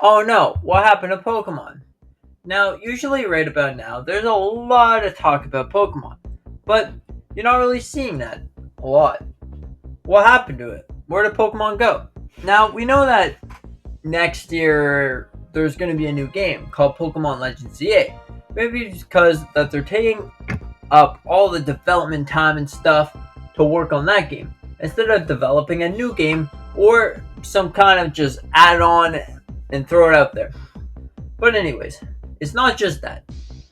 Oh no, what happened to Pokemon? Now, usually right about now, there's a lot of talk about Pokemon, but you're not really seeing that a lot. What happened to it? Where did Pokemon go? Now, we know that next year there's going to be a new game called Pokemon Legends ZA. Maybe it's because that they're taking up all the development time and stuff to work on that game instead of developing a new game or some kind of just add on and throw it out there. But anyways, it's not just that.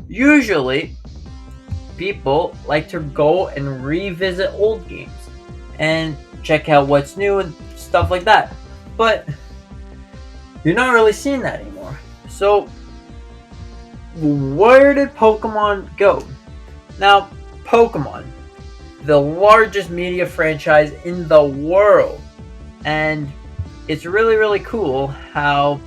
Usually, people like to go and revisit old games and check out what's new and stuff like that. But you're not really seeing that anymore. So, where did Pokemon go? Now, Pokemon, the largest media franchise in the world, and it's really, really cool how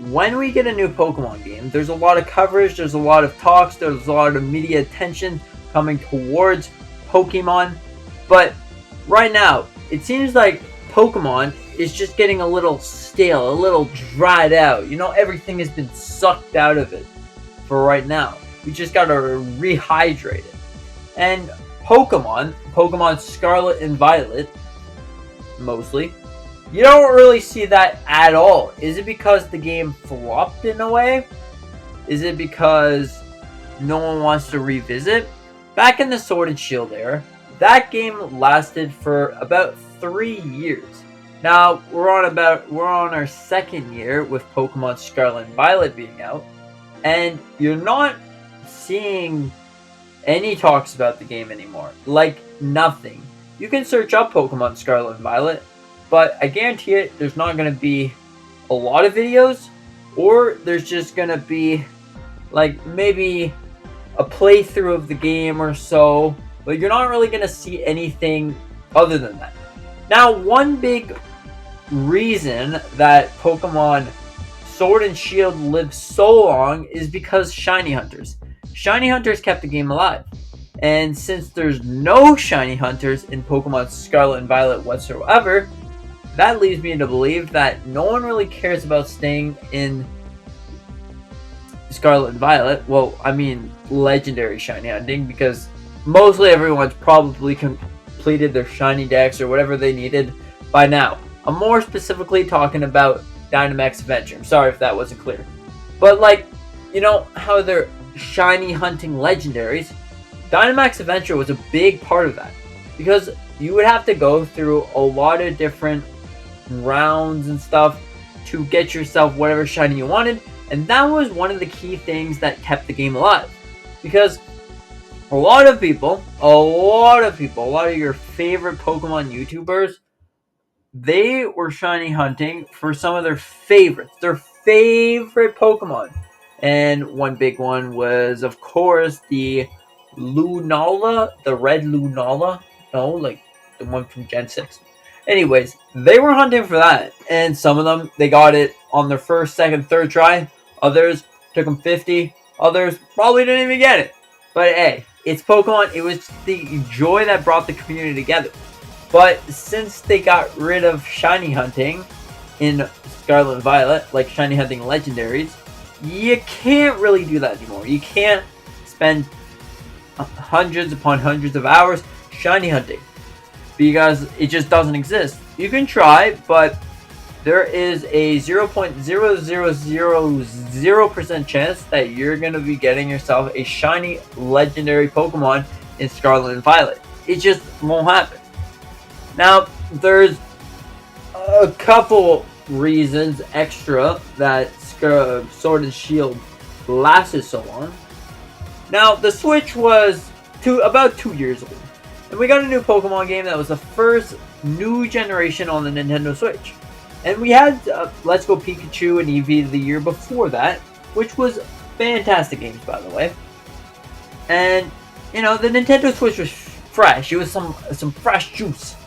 when we get a new Pokemon game, there's a lot of coverage, there's a lot of talks, there's a lot of media attention coming towards Pokemon. But right now, it seems like Pokemon is just getting a little stale, a little dried out. You know, everything has been sucked out of it for right now. We just gotta rehydrate it. And Pokemon Scarlet and Violet, mostly, you don't really see that at all. Is it because the game flopped in a way? Is it because no one wants to revisit? Back in the Sword and Shield era, that game lasted for about 3 years. Now we're on our second year with Pokemon Scarlet and Violet being out, and you're not seeing any talks about the game anymore. Like nothing. You can search up Pokemon Scarlet and Violet, but I guarantee it, there's not going to be a lot of videos, or there's just going to be like maybe a playthrough of the game or so, but you're not really going to see anything other than that. Now, one big reason that Pokemon Sword and Shield lived so long is because Shiny Hunters. Shiny Hunters kept the game alive. And since there's no Shiny Hunters in Pokemon Scarlet and Violet whatsoever, that leads me to believe that no one really cares about staying in Scarlet and Violet. Well, I mean legendary shiny hunting, because mostly everyone's probably completed their shiny decks or whatever they needed by now. I'm more specifically talking about Dynamax Adventure. I'm sorry if that wasn't clear. But like, you know how they're shiny hunting legendaries? Dynamax Adventure was a big part of that, because you would have to go through a lot of different rounds and stuff to get yourself whatever shiny you wanted, and that was one of the key things that kept the game alive. Because a lot of your favorite Pokemon YouTubers, they were shiny hunting for some of their favorite Pokemon. And one big one was, of course, the Lunala, the red Lunala. No, like the one from Gen 6. Anyways, they were hunting for that, and some of them, they got it on their first, second, third try. Others took them 50. Others probably didn't even get it. But hey, it's Pokemon. It was the joy that brought the community together. But since they got rid of shiny hunting in Scarlet and Violet, like shiny hunting legendaries, you can't really do that anymore. You can't spend hundreds upon hundreds of hours shiny hunting, because it just doesn't exist. You can try, but there is a 0.0000% chance that you're going to be getting yourself a shiny legendary Pokemon in Scarlet and Violet. It just won't happen. Now, there's a couple reasons extra that Sword and Shield lasted so long. Now, the Switch was about 2 years old, and we got a new Pokemon game that was the first new generation on the Nintendo Switch. And we had Let's Go Pikachu and Eevee the year before that, which was fantastic games, by the way. And, you know, the Nintendo Switch was fresh. It was some fresh juice.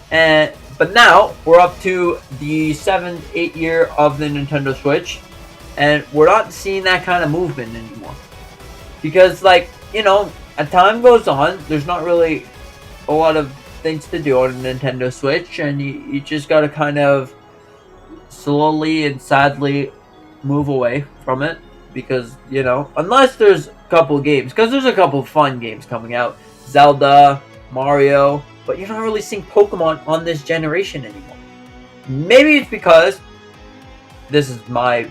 But now, we're up to the 7th, 8th year of the Nintendo Switch, and we're not seeing that kind of movement anymore. Because, like, you know, as time goes on, there's not really a lot of things to do on a Nintendo Switch, and you just gotta kind of slowly and sadly move away from it because, you know, unless there's a couple games, because there's a couple fun games coming out, Zelda, Mario, but you're not really seeing Pokemon on this generation anymore. Maybe it's because, this is my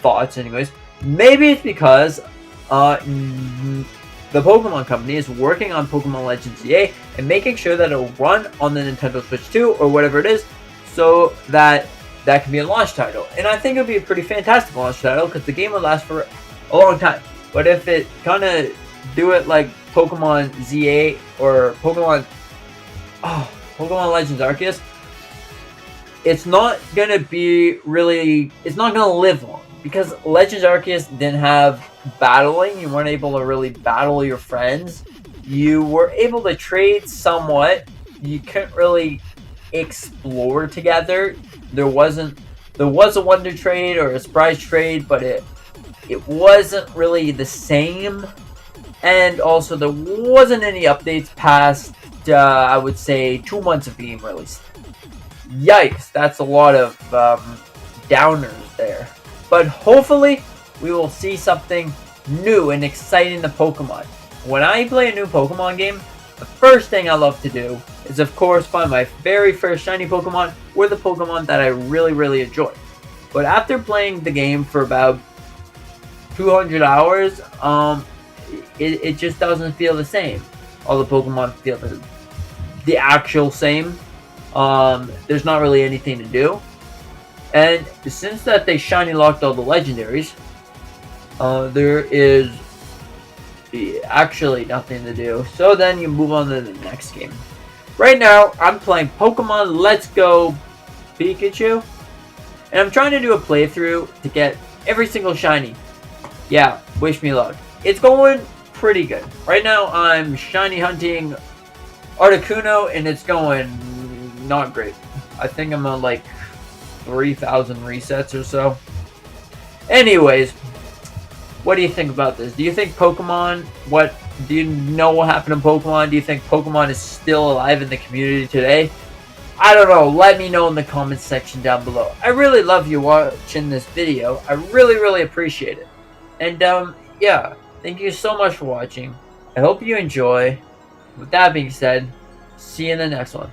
thoughts anyways, maybe it's because the Pokemon Company is working on Pokemon Legends ZA and making sure that it'll run on the Nintendo Switch 2 or whatever it is, so that that can be a launch title. And I think it would be a pretty fantastic launch title because the game would last for a long time. But if it kind of do it like Pokemon ZA or Pokemon Legends Arceus, it's not gonna be really, it's not gonna live long because Legends Arceus didn't have battling. You weren't able to really battle your friends. You were able to trade somewhat. You couldn't really explore together. There was a wonder trade or a surprise trade, but it wasn't really the same. And also there wasn't any updates past I would say 2 months of being released. Yikes, that's a lot of downers there. But hopefully we will see something new and exciting to Pokemon. When I play a new Pokemon game, the first thing I love to do is of course find my very first shiny Pokemon or the Pokemon that I really enjoy. But after playing the game for about 200 hours, it just doesn't feel the same. All the Pokemon feel the actual same. There's not really anything to do. And since that they shiny locked all the legendaries, there is actually nothing to do. So then you move on to the next game. Right now, I'm playing Pokemon Let's Go Pikachu. And I'm trying to do a playthrough to get every single shiny. Yeah, wish me luck. It's going pretty good. Right now, I'm shiny hunting Articuno, and it's going not great. I think I'm on like 3,000 resets or so. Anyways, what do you think about this? Do you think Pokemon, do you know what happened to Pokemon? Do you think Pokemon is still alive in the community today? I don't know. Let me know in the comments section down below. I really love you watching this video. I really appreciate it. And yeah, thank you so much for watching. I hope you enjoy. With that being said, see you in the next one.